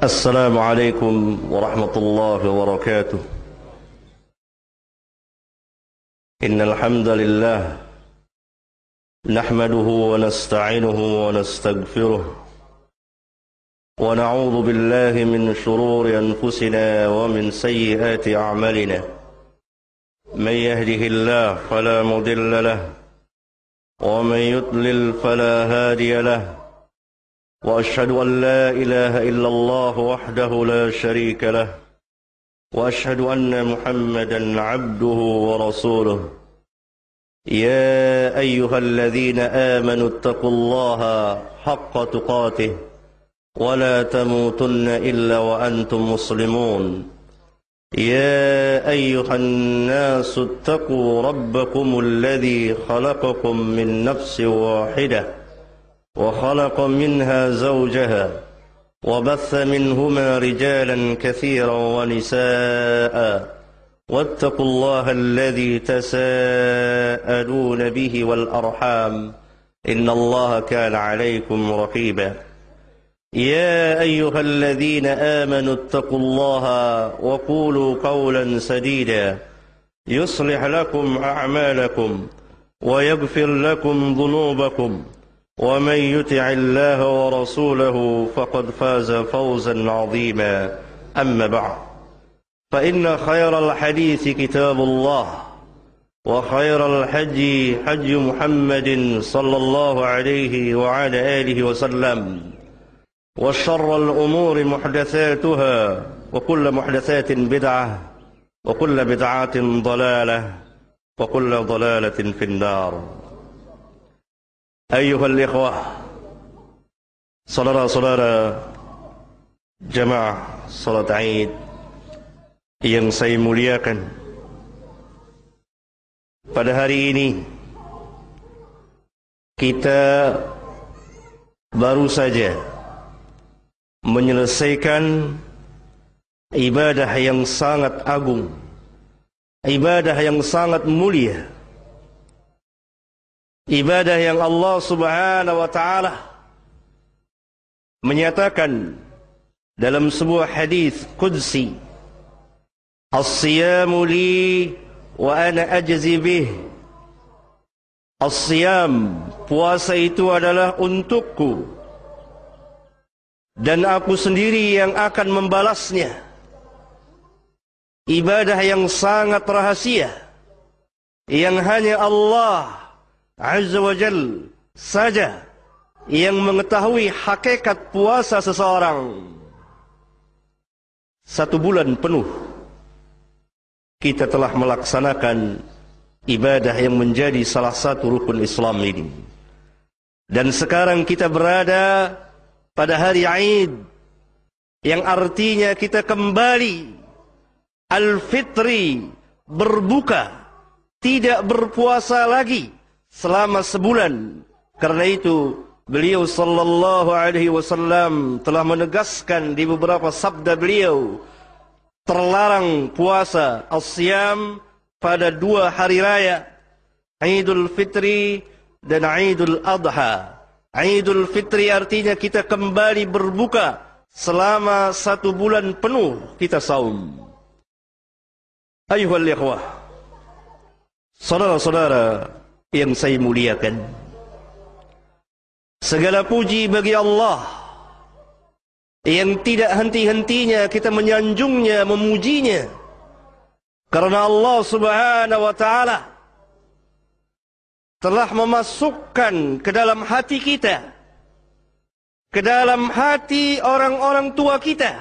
السلام عليكم ورحمة الله وبركاته. إن الحمد لله نحمده ونستعينه ونستغفره ونعوذ بالله من شرور أنفسنا ومن سيئات أعمالنا. من يهده الله فلا مضل له ومن يضلل فلا هادي له، وأشهد أن لا إله إلا الله وحده لا شريك له، وأشهد أن محمدا عبده ورسوله. يا أيها الذين آمنوا اتقوا الله حق تقاته ولا تموتن إلا وأنتم مسلمون. يا أيها الناس اتقوا ربكم الذي خلقكم من نفس واحدة وخلق منها زوجها وبث منهما رجالا كثيرا ونساء، واتقوا الله الذي تساءلون به والأرحام إن الله كان عليكم رقيبا. يا أيها الذين آمنوا اتقوا الله وقولوا قولا سديدا يصلح لكم أعمالكم ويغفر لكم ذنوبكم، ومن يطع الله ورسوله فقد فاز فوزا عظيما. أما بعد، فإن خير الحديث كتاب الله، وخير الحج حج محمد صلى الله عليه وعلى آله وسلم، وشر الأمور محدثاتها، وكل محدثات بدعة، وكل بدعة ضلالة، وكل ضلالة في النار. Ayuhal ikhwah, saudara-saudara jamaah salat Id yang saya muliakan, pada hari ini kita baru saja menyelesaikan ibadah yang sangat agung, ibadah yang sangat mulia, ibadah yang Allah Subhanahu wa ta'ala menyatakan dalam sebuah hadis qudsi, as-siyamu li wa ana ajzi bih. As-siyam, puasa itu adalah untukku dan aku sendiri yang akan membalasnya. Ibadah yang sangat rahasia yang hanya Allah Azza wa Jal saja yang mengetahui hakikat puasa seseorang. 1 bulan penuh kita telah melaksanakan ibadah yang menjadi salah satu rukun Islam ini. Dan sekarang kita berada pada hari Id, yang artinya kita kembali Al-Fitri, berbuka, tidak berpuasa lagi selama sebulan. Karena itu beliau sallallahu alaihi wasallam telah menegaskan di beberapa sabda beliau, terlarang puasa as-siyam pada 2 hari raya, Idul Fitri dan Idul Adha. Idul Fitri artinya kita kembali berbuka selama 1 bulan penuh kita saum. Ayuhal ikhwah, saudara-saudara yang saya muliakan, segala puji bagi Allah yang tidak henti-hentinya kita menyanjungnya, memujinya, karena Allah Subhanahu wa ta'ala telah memasukkan ke dalam hati kita, ke dalam hati orang-orang tua kita,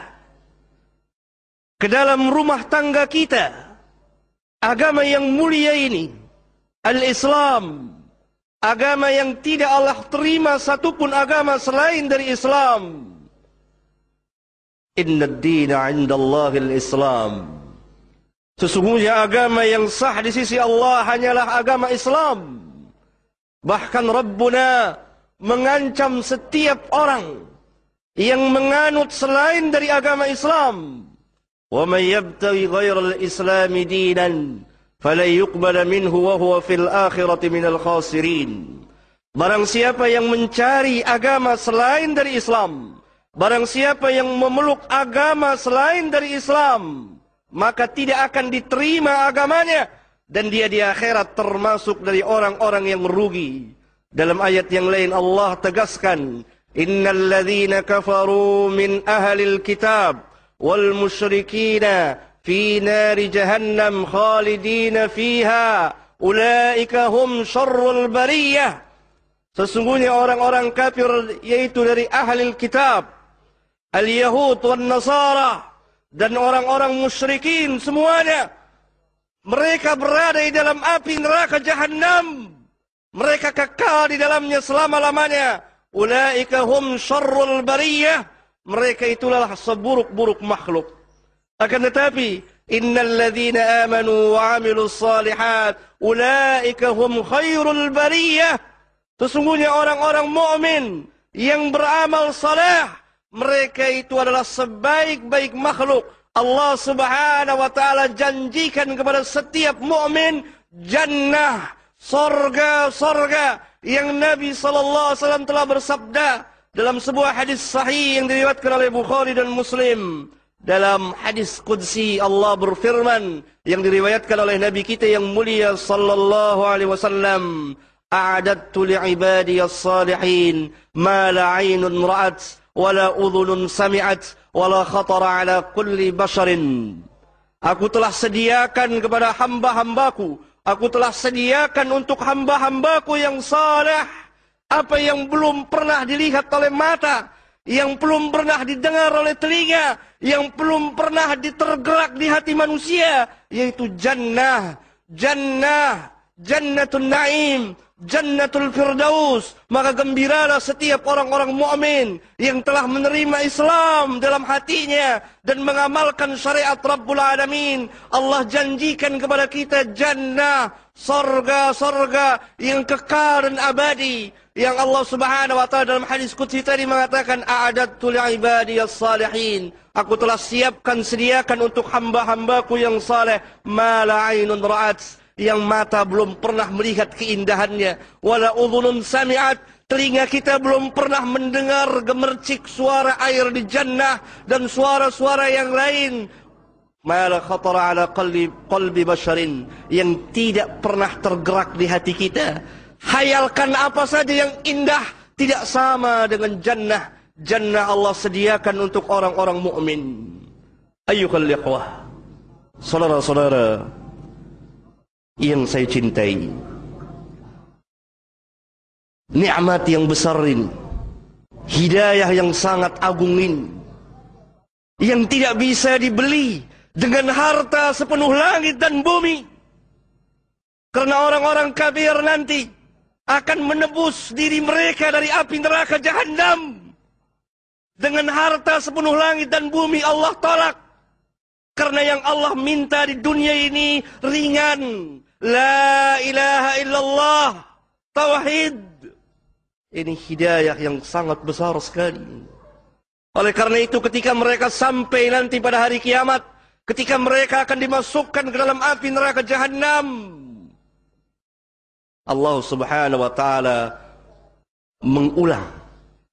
ke dalam rumah tangga kita, agama yang mulia ini, Al-Islam, agama yang tidak Allah terima satupun agama selain dari Islam. Inna ad-dina 'inda Allahil Islam. Sesungguhnya agama yang sah di sisi Allah hanyalah agama Islam. Bahkan Rabbuna mengancam setiap orang yang menganut selain dari agama Islam. Wa may yabtaghi ghairal Islami dinan fala yuqbala minhu wa huwa fil akhirati minal khasirin. Barang siapa yang mencari agama selain dari Islam, Barang siapa yang memeluk agama selain dari Islam, maka tidak akan diterima agamanya, dan dia di akhirat termasuk dari orang-orang yang merugi. Dalam ayat yang lain Allah tegaskan, innal ladzina kafaru min ahlil kitab wal musyrikina fi nari jahannam khalidina fiha ulaika hum syarrul bariyah. Sesungguhnya orang-orang kafir, yaitu dari ahlil kitab, al-Yahud wan Nasara, dan orang-orang musyrikin semuanya, mereka berada di dalam api neraka Jahannam. Mereka kekal di dalamnya selama-lamanya. Ulaika hum syarrul bariyah. Mereka itulah seburuk-buruk makhluk. Akan tetapi, innal ladzina amanu wa 'amilus shalihat ulaika hum khairul bariyah. Sesungguhnya orang-orang mukmin yang beramal saleh, mereka itu adalah sebaik-baik makhluk. Allah Subhanahu wa taala janjikan kepada setiap mukmin jannah, sorga yang Nabi sallallahu alaihi wasallam telah bersabda dalam sebuah hadis sahih yang diriwayatkan oleh Bukhari dan Muslim. Dalam hadis qudsi Allah berfirman yang diriwayatkan oleh Nabi kita yang mulia sallallahu alaihi wasallam, a'adattu li'ibadiyas salihin ma la 'ainun ra'at wala udhunun sami'at wala khatara ala kulli basharin. Aku telah sediakan kepada hamba-hambaku, aku telah sediakan untuk hamba-hambaku yang saleh apa yang belum pernah dilihat oleh mata, yang belum pernah didengar oleh telinga, yang belum pernah ditergerak di hati manusia, yaitu jannah, jannatul na'im, Jannatul Firdaus. Maka gembiralah setiap orang-orang mukmin yang telah menerima Islam dalam hatinya dan mengamalkan syariat Rabbul Alamin. Allah janjikan kepada kita jannah, sorga yang kekal dan abadi. Yang Allah Subhanahu wa taala dalam hadis qudsi tadi mengatakan, a'adattu li'ibadiyas salihin. Aku telah sediakan untuk hamba-hambaku yang saleh ma la 'ainun ra'at, yang mata belum pernah melihat keindahannya, wala udhunun sami'at, telinga kita belum pernah mendengar gemercik suara air di jannah dan suara-suara yang lain, ma la khatara ala qalbi basharin, yang tidak pernah tergerak di hati kita. Hayalkan apa saja yang indah tidak sama dengan jannah. Jannah Allah sediakan untuk orang-orang mukmin. Ayyuhal ikhwah, saudara-saudara yang saya cintai, nikmat yang besar ini, hidayah yang sangat agung ini, yang tidak bisa dibeli dengan harta sepenuh langit dan bumi. Karena orang-orang kafir nanti akan menebus diri mereka dari api neraka Jahannam dengan harta sepenuh langit dan bumi. Allah tolak, karena yang Allah minta di dunia ini ringan. La ilaha illallah, tauhid. Ini hidayah yang sangat besar sekali. Oleh karena itu ketika mereka sampai nanti pada hari kiamat, ketika mereka akan dimasukkan ke dalam api neraka Jahannam, Allah Subhanahu wa taala mengulang,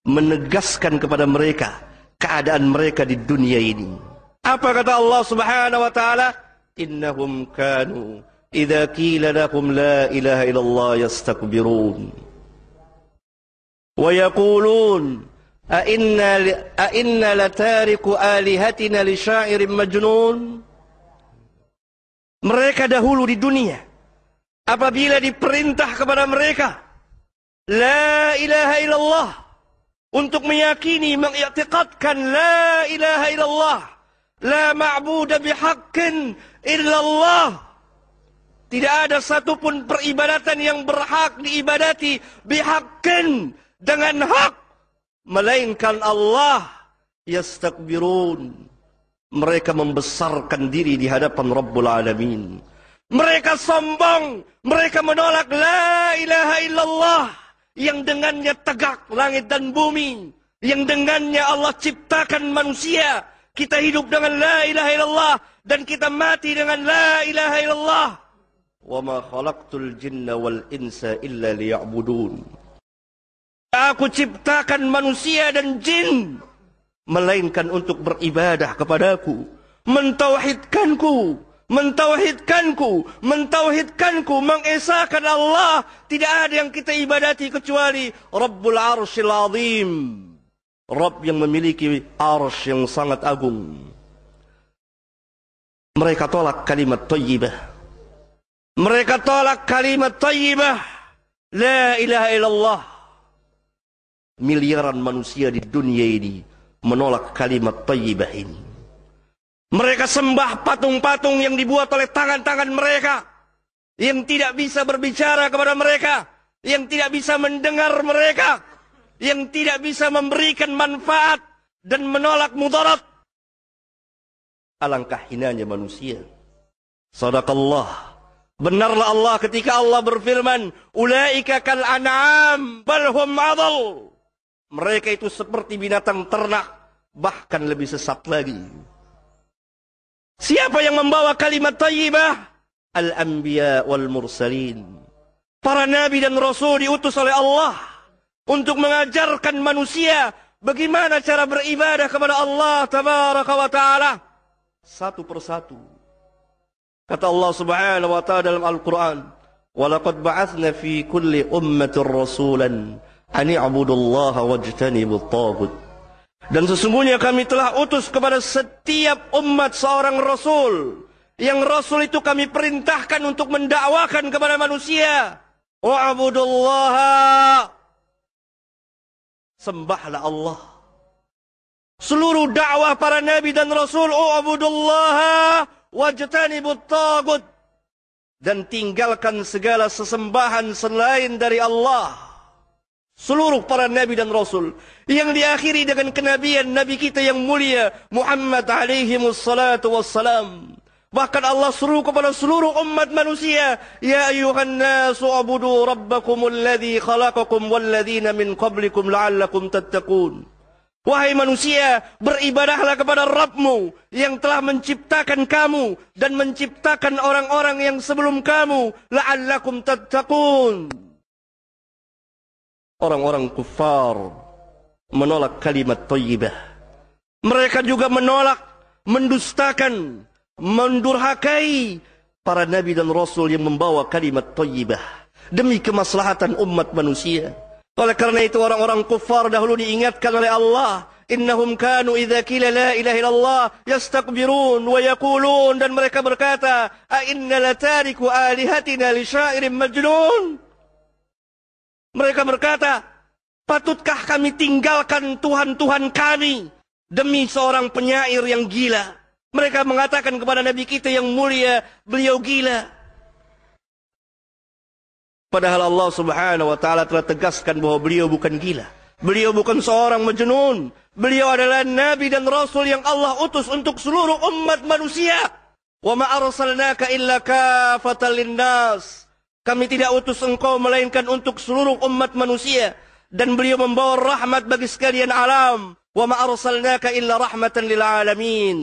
menegaskan kepada mereka keadaan mereka di dunia ini. Apa kata Allah Subhanahu wa taala? Innahum kanu idza qila lahum la ilaha illallah yastakbirun wa yaqulun a inna latariku alihatina li syairin majnun. Mereka dahulu di dunia, apabila diperintah kepada mereka la ilaha illallah, untuk meyakini, mengiktikadkan la ilaha illallah, la ma'budu bihaqqin illallah, tidak ada satupun peribadatan yang berhak diibadati bihaqqin, dengan hak, melainkan Allah. Yastakbirun, mereka membesarkan diri di hadapan Rabbul Alamin. Mereka sombong, mereka menolak la ilaha illallah, yang dengannya tegak langit dan bumi, yang dengannya Allah ciptakan manusia. Kita hidup dengan la ilaha illallah dan kita mati dengan la ilaha illallah. Wa ma khalaqtul jinna wal insa illa liya'budun. Aku ciptakan manusia dan jin melainkan untuk beribadah kepadaku, mentauhidkanku, mengesahkan Allah. Tidak ada yang kita ibadati kecuali Rabbul Arsyil Azim, Rabb yang memiliki arsy yang sangat agung. Mereka tolak kalimat thayyibah. Mereka tolak kalimat thayyibah, la ilaha illallah. Miliaran manusia di dunia ini menolak kalimat thayyibah ini. Mereka sembah patung-patung yang dibuat oleh tangan-tangan mereka, yang tidak bisa berbicara kepada mereka, yang tidak bisa mendengar mereka, yang tidak bisa memberikan manfaat dan menolak mudarat. Alangkah hinanya manusia. Sadaqallah. Benarlah Allah ketika Allah berfirman, ulaika kal an'am bal hum adall. Mereka itu seperti binatang ternak, bahkan lebih sesat lagi. Siapa yang membawa kalimat thayyibah? Al-anbiya wal mursalin. Para nabi dan rasul diutus oleh Allah untuk mengajarkan manusia bagaimana cara beribadah kepada Allah tabaraka wa ta'ala. Satu persatu. Kata Allah subhanahu wa ta'ala dalam Al-Quran, وَلَقَدْ بَعَثْنَا فِي كُلِّ أُمَّةٍ رَسُولًا أَنِ اعْبُدُوا اللَّهَ وَاجْتَنِبُوا الطَّاغُوتَ. Dan sesungguhnya kami telah utus kepada setiap umat seorang Rasul. Yang Rasul itu kami perintahkan untuk mendakwakan kepada manusia. Wa'budullaha. Sembahlah Allah. Seluruh dakwah para nabi dan rasul, Wa'budullaha wajtanibut taghut. Dan tinggalkan segala sesembahan selain dari Allah. Seluruh para nabi dan rasul yang diakhiri dengan kenabian nabi kita yang mulia Muhammad alaihi wassalatu wassalam. Bahkan Allah seru kepada seluruh umat manusia, ya ayyuhan nasu ubudu rabbakumul ladzi khalaqakum wal ladzina min qablikum la'allakum tattaqun. Wahai manusia, beribadahlah kepada Rabbmu yang telah menciptakan kamu dan menciptakan orang-orang yang sebelum kamu, la'allakum tattaqun. Orang-orang kufar menolak kalimat thayyibah. Mereka juga menolak, mendustakan, mendurhakai para nabi dan rasul yang membawa kalimat thayyibah demi kemaslahatan umat manusia. Oleh karena itu orang-orang kufar dahulu diingatkan oleh Allah, innahum kanu idza qila la ilaha illallah yastakbirun wa yaqulun, dan mereka berkata, a inna latariku alihatina li syairin majnun. Mereka berkata, patutkah kami tinggalkan Tuhan-Tuhan kami demi seorang penyair yang gila? Mereka mengatakan kepada Nabi kita yang mulia, beliau gila. Padahal Allah subhanahu wa ta'ala telah tegaskan bahwa beliau bukan gila. Beliau bukan seorang majnun. Beliau adalah Nabi dan Rasul yang Allah utus untuk seluruh umat manusia. Wa ma arsalnaka illa kafatan linnas. Kami tidak utus engkau melainkan untuk seluruh umat manusia. Dan beliau membawa rahmat bagi sekalian alam. Wa ma arsalnaka illa rahmatan lil alamin.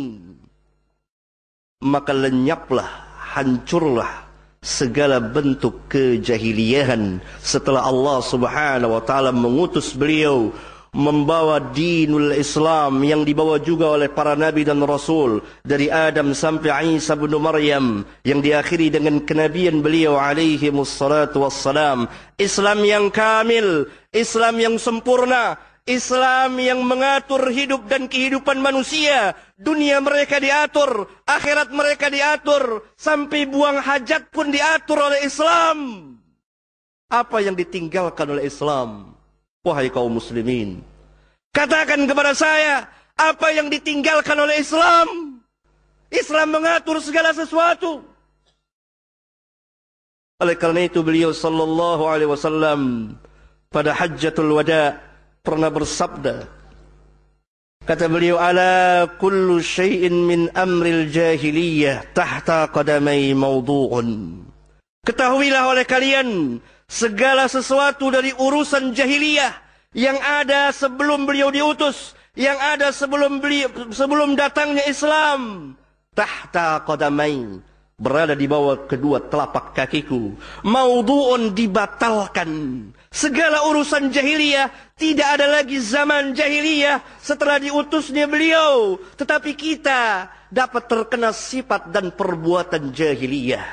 Maka lenyaplah, hancurlah segala bentuk kejahiliahan setelah Allah subhanahu wa ta'ala mengutus beliau membawa dinul Islam yang dibawa juga oleh para nabi dan rasul dari Adam sampai Isa bin Maryam yang diakhiri dengan kenabian beliau alaihi wassalatu wassalam. Islam yang kamil, Islam yang sempurna, Islam yang mengatur hidup dan kehidupan manusia. Dunia mereka diatur, akhirat mereka diatur, sampai buang hajat pun diatur oleh Islam. Apa yang ditinggalkan oleh Islam? Wahai kaum muslimin, katakan kepada saya, apa yang ditinggalkan oleh Islam? Islam mengatur segala sesuatu. Oleh karena itu beliau sallallahu alaihi wasallam pada Hajjatul Wada pernah bersabda, kata beliau, ala kullu syai'in min amril jahiliyah tahta qadamai mawdu'un. Ketahuilah oleh kalian, segala sesuatu dari urusan jahiliyah yang ada sebelum beliau diutus, yang ada sebelum datangnya Islam, tahta qadamai, berada di bawah kedua telapak kakiku. Maudhu'un, dibatalkan. Segala urusan jahiliyah, tidak ada lagi zaman jahiliyah setelah diutusnya beliau. Tetapi kita dapat terkena sifat dan perbuatan jahiliyah.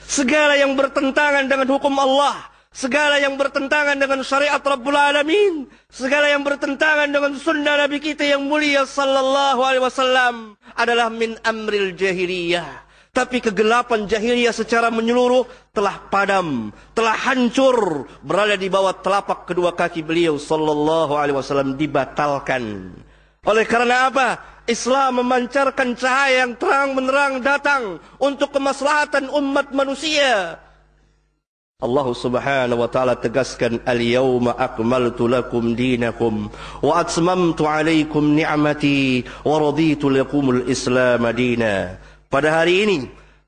Segala yang bertentangan dengan hukum Allah, segala yang bertentangan dengan syariat Rabbul Alamin, segala yang bertentangan dengan sunnah Nabi kita yang mulia sallallahu alaihi wasallam adalah min amril jahiliyah. Tapi kegelapan jahiliyah secara menyeluruh telah padam, telah hancur, berada di bawah telapak kedua kaki beliau sallallahu alaihi wasallam, dibatalkan. Oleh karena apa? Islam memancarkan cahaya yang terang menerang datang untuk kemaslahatan umat manusia. Allah Subhanahu wa taala tegaskan, al-yauma akmaltu lakum dinakum wa atmamtu 'alaikum ni'mati wa raditu lakumul Islam dina. Pada hari ini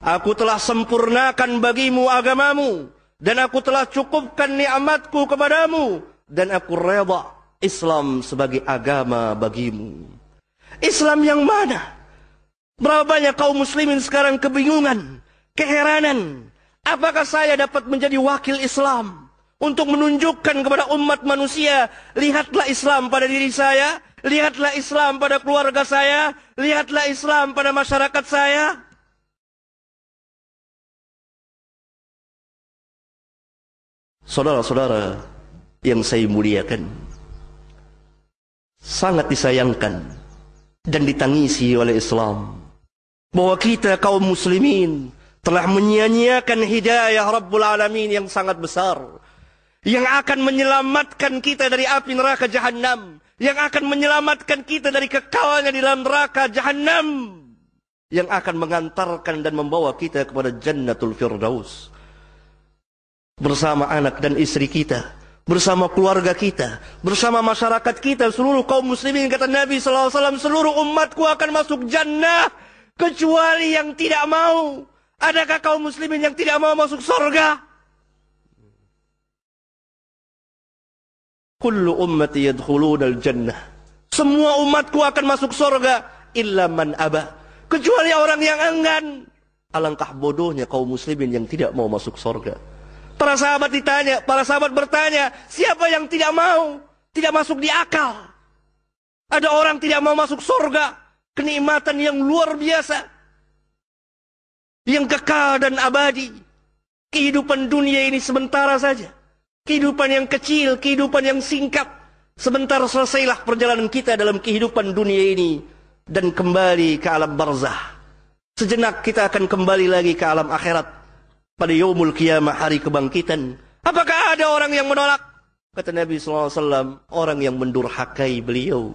aku telah sempurnakan bagimu agamamu dan aku telah cukupkan nikmatku kepadamu dan aku redha Islam sebagai agama bagimu. Islam yang mana? Berapa banyak kaum muslimin sekarang kebingungan, keheranan. Apakah saya dapat menjadi wakil Islam untuk menunjukkan kepada umat manusia, lihatlah Islam pada diri saya, lihatlah Islam pada keluarga saya, lihatlah Islam pada masyarakat saya? Saudara-saudara yang saya muliakan, sangat disayangkan dan ditangisi oleh Islam bahwa kita kaum muslimin telah menyia-nyiakan hidayah Rabbul Alamin yang sangat besar, yang akan menyelamatkan kita dari api neraka Jahannam, yang akan menyelamatkan kita dari kekalnya di dalam neraka Jahannam, yang akan mengantarkan dan membawa kita kepada Jannatul Firdaus bersama anak dan istri kita, bersama keluarga kita, bersama masyarakat kita, seluruh kaum muslimin. Kata Nabi SAW, seluruh umatku akan masuk jannah kecuali yang tidak mau. Adakah kaum muslimin yang tidak mau masuk surga? Kullu ummati yadkhulunal jannah. Semua umatku akan masuk surga illa man aba, kecuali orang yang enggan. Alangkah bodohnya kaum muslimin yang tidak mau masuk surga. Para sahabat ditanya, para sahabat bertanya, siapa yang tidak mau? Tidak masuk di akal. Ada orang tidak mau masuk surga, kenikmatan yang luar biasa, yang kekal dan abadi. Kehidupan dunia ini sementara saja. Kehidupan yang kecil, kehidupan yang singkat. Sebentar selesailah perjalanan kita dalam kehidupan dunia ini dan kembali ke alam barzah. Sejenak kita akan kembali lagi ke alam akhirat pada yaumul qiyamah, hari kebangkitan. Apakah ada orang yang menolak? Kata Nabi SAW, orang yang mendurhakai beliau,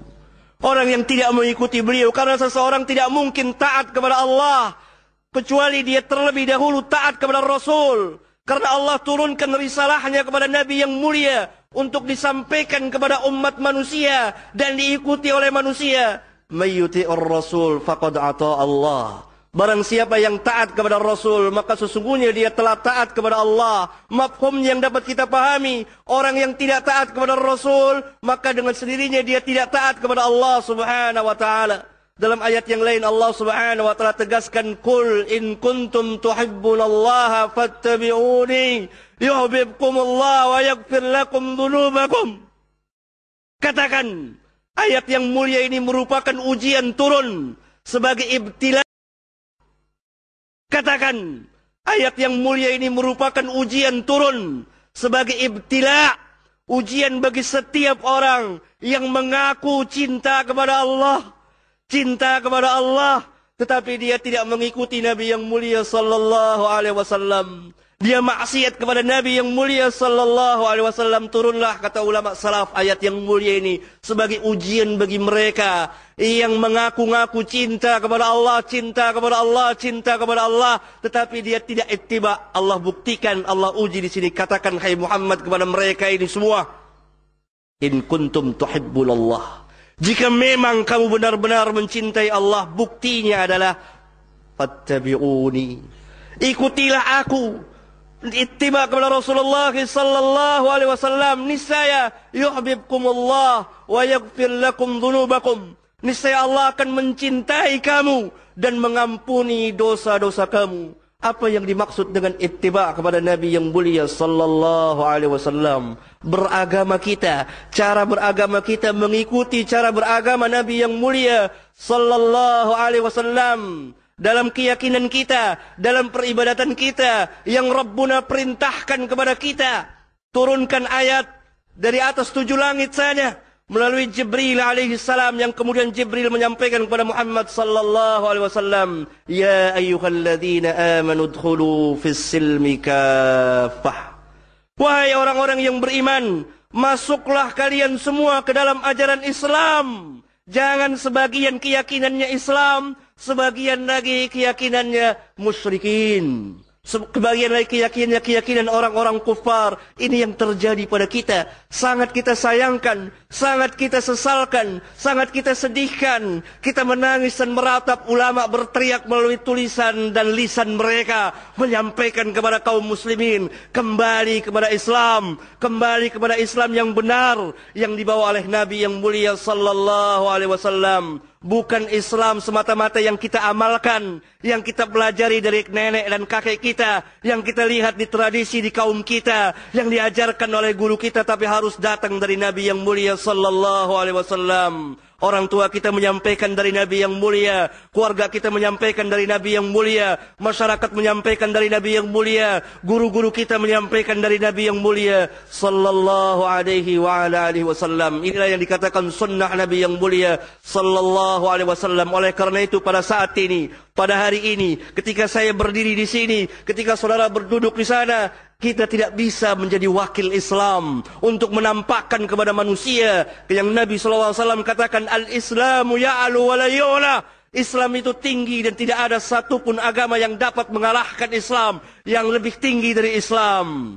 orang yang tidak mengikuti beliau. Karena seseorang tidak mungkin taat kepada Allah kecuali dia terlebih dahulu taat kepada Rasul. Karena Allah turunkan risalahnya kepada Nabi yang mulia untuk disampaikan kepada umat manusia dan diikuti oleh manusia. Mayyuti'ur Rasul faqad ata Allah. Barang siapa yang taat kepada Rasul, maka sesungguhnya dia telah taat kepada Allah. Mafhum yang dapat kita pahami, orang yang tidak taat kepada Rasul, maka dengan sendirinya dia tidak taat kepada Allah Subhanahu wa taala. Dalam ayat yang lain Allah Subhanahu wa taala tegaskan, "Qul in kuntum tuhibbunallaha fattabi'uni yuhibbukumullah wa yaghfir lakum dzunubakum." Katakan, ayat yang mulia ini merupakan ujian turun sebagai ibtila. Katakan, ayat yang mulia ini merupakan ujian turun sebagai ibtila, ujian bagi setiap orang yang mengaku cinta kepada Allah, tetapi dia tidak mengikuti Nabi yang mulia sallallahu alaihi wasallam. Dia maksiat kepada Nabi yang mulia sallallahu alaihi wasallam. Turunlah, kata ulama salaf, ayat yang mulia ini sebagai ujian bagi mereka yang mengaku-ngaku cinta kepada Allah, tetapi dia tidak ittiba. Allah buktikan, Allah uji di sini. Katakan, hai Muhammad, kepada mereka ini semua, in kuntum tuhibbunallah, jika memang kamu benar-benar mencintai Allah, buktinya adalah fattabi'uni, ikutilah aku. Ittiba kepada Rasulullah sallallahu alaihi wasallam, niscaya yuhibbukumullah wa yaghfir lakum dzunubakum. Niscaya Allah akan mencintai kamu dan mengampuni dosa-dosa kamu. Apa yang dimaksud dengan ittiba kepada Nabi yang mulia sallallahu alaihi wasallam? Beragama kita, cara beragama kita mengikuti cara beragama Nabi yang mulia sallallahu alaihi wasallam. Dalam keyakinan kita, dalam peribadatan kita yang Rabbuna perintahkan kepada kita. Turunkan ayat dari atas 7 langit sana melalui Jibril alaihi salam, yang kemudian Jibril menyampaikan kepada Muhammad sallallahu alaihi wasallam, ya ayyuhalladzina amanu udkhulu fis silmi kaffah. Wahai orang-orang yang beriman, masuklah kalian semua ke dalam ajaran Islam. Jangan sebagian keyakinannya Islam, sebagian lagi keyakinannya musyrikin. Kebagian lagi keyakinan orang-orang kufar. Ini yang terjadi pada kita. Sangat kita sayangkan, sangat kita sesalkan, sangat kita sedihkan. Kita menangis dan meratap ulama berteriak melalui tulisan dan lisan mereka, menyampaikan kepada kaum muslimin, kembali kepada Islam, kembali kepada Islam yang benar, yang dibawa oleh Nabi yang mulia sallallahu alaihi wasallam. Bukan Islam semata-mata yang kita amalkan, yang kita pelajari dari nenek dan kakek kita, yang kita lihat di tradisi di kaum kita, yang diajarkan oleh guru kita, tapi harus datang dari Nabi yang mulia sallallahu alaihi wasallam. Orang tua kita menyampaikan dari Nabi yang mulia, keluarga kita menyampaikan dari Nabi yang mulia, masyarakat menyampaikan dari Nabi yang mulia, guru-guru kita menyampaikan dari Nabi yang mulia sallallahu alaihi wa ala alihi wasallam. Inilah yang dikatakan sunnah Nabi yang mulia sallallahu alaihi wasallam. Oleh karena itu pada saat ini, pada hari ini, ketika saya berdiri di sini, ketika saudara berduduk di sana, kita tidak bisa menjadi wakil Islam untuk menampakkan kepada manusia yang Nabi SAW katakan, al-Islamu ya'alu wa la yu'la. Islam itu tinggi dan tidak ada satupun agama yang dapat mengalahkan Islam, yang lebih tinggi dari Islam.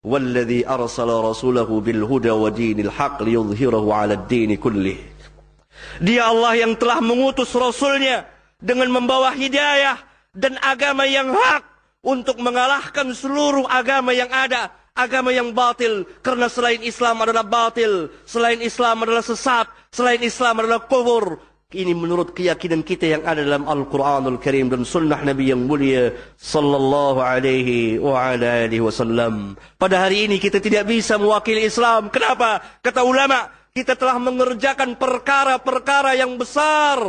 Walladhi arsala rasulahu bil huda wa dinil haq liyudhhirahu 'ala ad-din kullih. Dia Allah yang telah mengutus Rasulnya dengan membawa hidayah dan agama yang hak untuk mengalahkan seluruh agama yang ada, agama yang batil. Karena selain Islam adalah batil, selain Islam adalah sesat, selain Islam adalah kufur. Ini menurut keyakinan kita yang ada dalam Al-Quranul Karim dan sunnah Nabi yang mulia sallallahu alaihi wa ala alihi wasallam. Pada hari ini kita tidak bisa mewakili Islam. Kenapa? Kata ulama, kita telah mengerjakan perkara-perkara yang besar,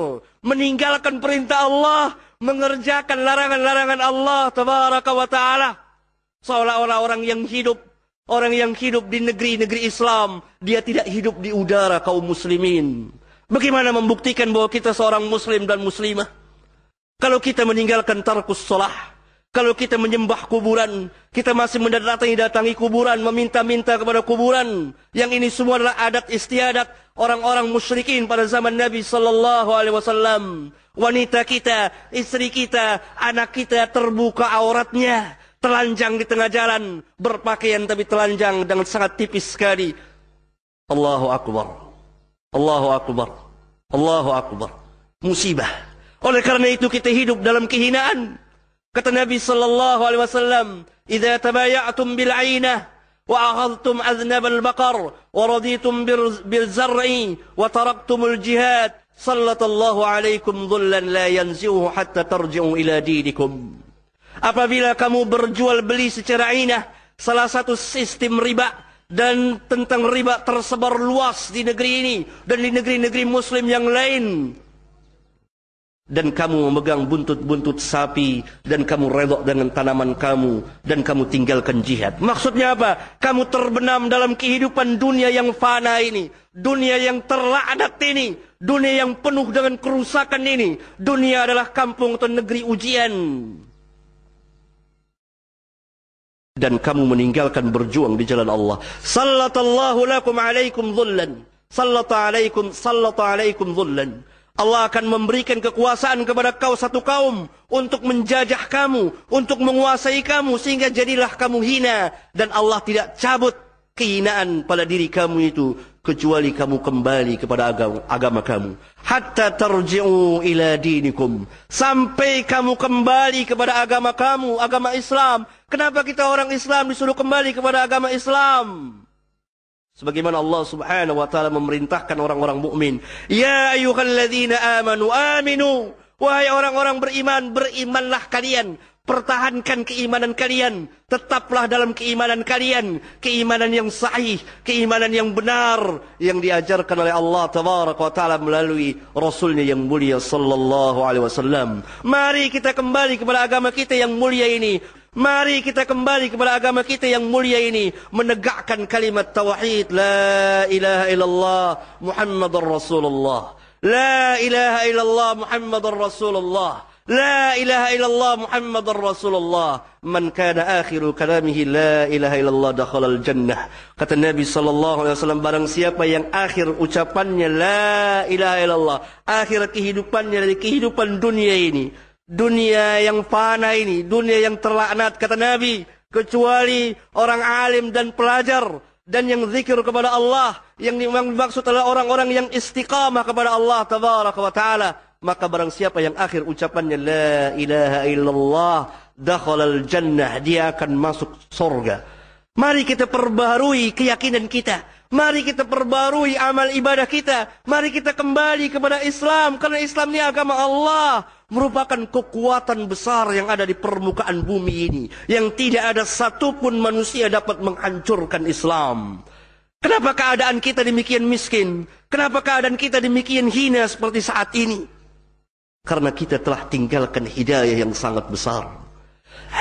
meninggalkan perintah Allah, mengerjakan larangan-larangan Allah tabaraka wa ta'ala. Seolah-olah orang yang hidup di negeri-negeri Islam, dia tidak hidup di udara kaum muslimin. Bagaimana membuktikan bahwa kita seorang muslim dan muslimah? Kalau kita meninggalkan tarkus shalah, kalau kita menyembah kuburan, kita masih mendatangi kuburan, meminta-minta kepada kuburan, yang ini semua adalah adat istiadat orang-orang musyrikin pada zaman Nabi sallallahu alaihi wasallam. Wanita kita, istri kita, anak kita terbuka auratnya, telanjang di tengah jalan, berpakaian tapi telanjang dengan sangat tipis sekali. Allahu akbar. Allahu akbar. Allahu akbar. Musibah. Oleh karena itu kita hidup dalam kehinaan. Kata Nabi sallallahu alaihi wasallam, "Idza tabaya'tum bil 'ainah wa akhadhtum aznab al-baqar wa raditum bil zar'i wa taraktumul jihad, sallallahu alaikum dhullan la yanzi'uhu hatta tarji'u ila dinikum." Apabila kamu berjual beli secara ainah, salah satu sistem riba, dan tentang riba tersebar luas di negeri ini dan di negeri-negeri muslim yang lain, dan kamu memegang buntut-buntut sapi, dan kamu redha dengan tanaman kamu, dan kamu tinggalkan jihad. Maksudnya apa? Kamu terbenam dalam kehidupan dunia yang fana ini, dunia yang terlaknat ini, dunia yang penuh dengan kerusakan ini. Dunia adalah kampung atau negeri ujian. Dan kamu meninggalkan berjuang di jalan Allah. Sallallahu lakum alaikum dhullan. Sallata alaikum dhullan. Allah akan memberikan kekuasaan kepada kau satu kaum untuk menjajah kamu, untuk menguasai kamu, sehingga jadilah kamu hina. Dan Allah tidak cabut kehinaan pada diri kamu itu, kecuali kamu kembali kepada agama kamu. Hatta tarji'u ila dinikum. Sampai kamu kembali kepada agama kamu, agama Islam. Kenapa kita orang Islam disuruh kembali kepada agama Islam? Sebagaimana Allah subhanahu wa ta'ala memerintahkan orang-orang mukmin, ya ayyuhalladzina amanu aminu. Wahai orang-orang beriman, berimanlah kalian. Pertahankan keimanan kalian. Tetaplah dalam keimanan kalian. Keimanan yang sahih. Keimanan yang benar. Yang diajarkan oleh Allah Tabaraka wa Ta'ala melalui Rasulnya yang mulia Sallallahu Alaihi Wasallam. Mari kita kembali kepada agama kita yang mulia ini. Mari kita kembali kepada agama kita yang mulia ini. Menegakkan kalimat tauhid. La ilaha illallah Muhammadur Rasulullah. La ilaha illallah Muhammadur Rasulullah. La ilaha illallah Muhammadur Rasulullah. Man kana akhiru kalamihi la ilaha illallah dakhalal jannah. Kata Nabi sallallahu alaihi wasallam, barang siapa yang akhir ucapannya la ilaha illallah, akhir kehidupannya dari kehidupan dunia ini, dunia yang fana ini, dunia yang terlaknat, kata Nabi, kecuali orang alim dan pelajar dan yang zikir kepada Allah, yang dimaksud adalah orang-orang yang istiqamah kepada Allah Tabaraka wa Ta'ala. Maka barang siapa yang akhir ucapannya la ilaha illallah dakhalal jannah, dia akan masuk surga. Mari kita perbaharui keyakinan kita. Mari kita perbarui amal ibadah kita. Mari kita kembali kepada Islam. Karena Islam ini agama Allah. Merupakan kekuatan besar yang ada di permukaan bumi ini. Yang tidak ada satupun manusia dapat menghancurkan Islam. Kenapa keadaan kita demikian miskin? Kenapa keadaan kita demikian hina seperti saat ini? Karena kita telah tinggalkan hidayah yang sangat besar.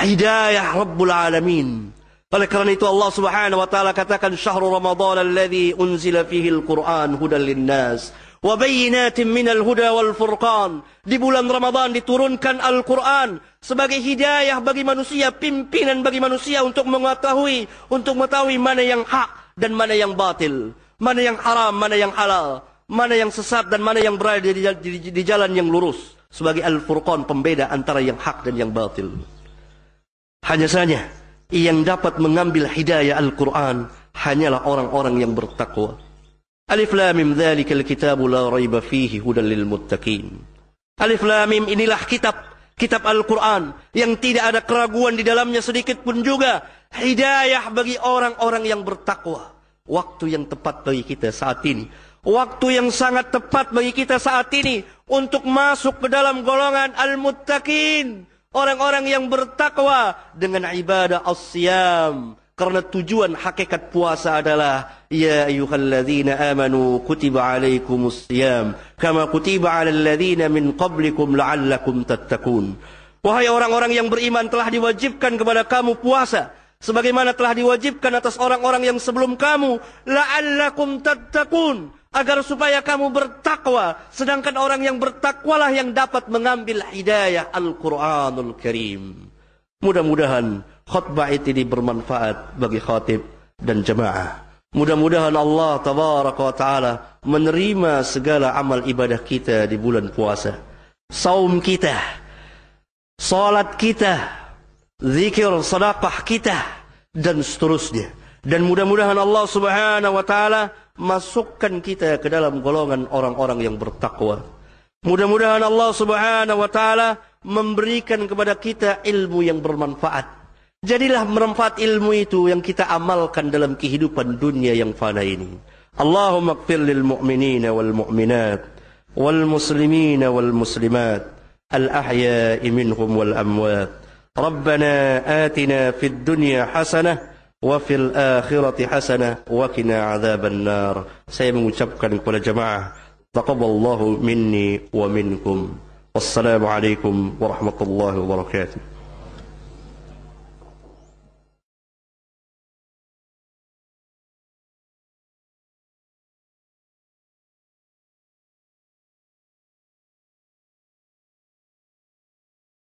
Hidayah Rabbul Alamin. Oleh karena itu Allah Subhanahu wa Ta'ala katakan syahrul Ramadan alladzi unzila fihi al-Qur'an hudan linnas wa bayyinatin minal huda wal furqan. Di bulan Ramadan diturunkan Al-Qur'an sebagai hidayah bagi manusia, pimpinan bagi manusia untuk mengetahui mana yang hak dan mana yang batil, mana yang haram, mana yang halal, mana yang sesat dan mana yang berada di jalan yang lurus, sebagai Al-Furqan, pembeda antara yang hak dan yang batil. Hanya saja yang dapat mengambil hidayah Al-Quran hanyalah orang-orang yang bertakwa. Alif Lam Mim dzalikal kitabu la raiba fihi hudan lil muttaqin. Alif Lam Mim, inilah kitab Al-Quran yang tidak ada keraguan di dalamnya sedikit pun juga. Hidayah bagi orang-orang yang bertakwa. Waktu yang tepat bagi kita saat ini, waktu yang sangat tepat bagi kita saat ini untuk masuk ke dalam golongan al-muttaqin, orang-orang yang bertakwa dengan ibadah as-siyam. Karena tujuan hakikat puasa adalah ya ayyuhalladzina amanu kutiba alaikumus siyam kama kutiba alal ladzina min qablikum la'allakum tattaqun. Wahai orang-orang yang beriman, telah diwajibkan kepada kamu puasa sebagaimana telah diwajibkan atas orang-orang yang sebelum kamu, la'allakum tattaqun, agar supaya kamu bertakwa. Sedangkan orang yang bertakwalah yang dapat mengambil hidayah Al-Quranul Karim. Mudah-mudahan khutbah ini bermanfaat bagi khatib dan jemaah. Mudah-mudahan Allah Tabaraka wa Ta'ala menerima segala amal ibadah kita di bulan puasa. Saum kita, salat kita, zikir, sedekah kita, dan seterusnya. Dan mudah-mudahan Allah Subhanahu wa Ta'ala masukkan kita ke dalam golongan orang-orang yang bertakwa. Mudah-mudahan Allah Subhanahu wa Ta'ala memberikan kepada kita ilmu yang bermanfaat. Jadilah bermanfaat ilmu itu yang kita amalkan dalam kehidupan dunia yang fana ini. Allahumma ighfir lil mu'minina wal mu'minat wal muslimina wal muslimat al ahya'i minhum wal amwat. Rabbana atina fid dunya hasanah wa fil akhirati hasanah wa qina adzaban nar. Saya mengucapkan kepada jemaah, taqabbalallahu minni wa minkum. Wassalamu alaikum warahmatullahi wabarakatuh.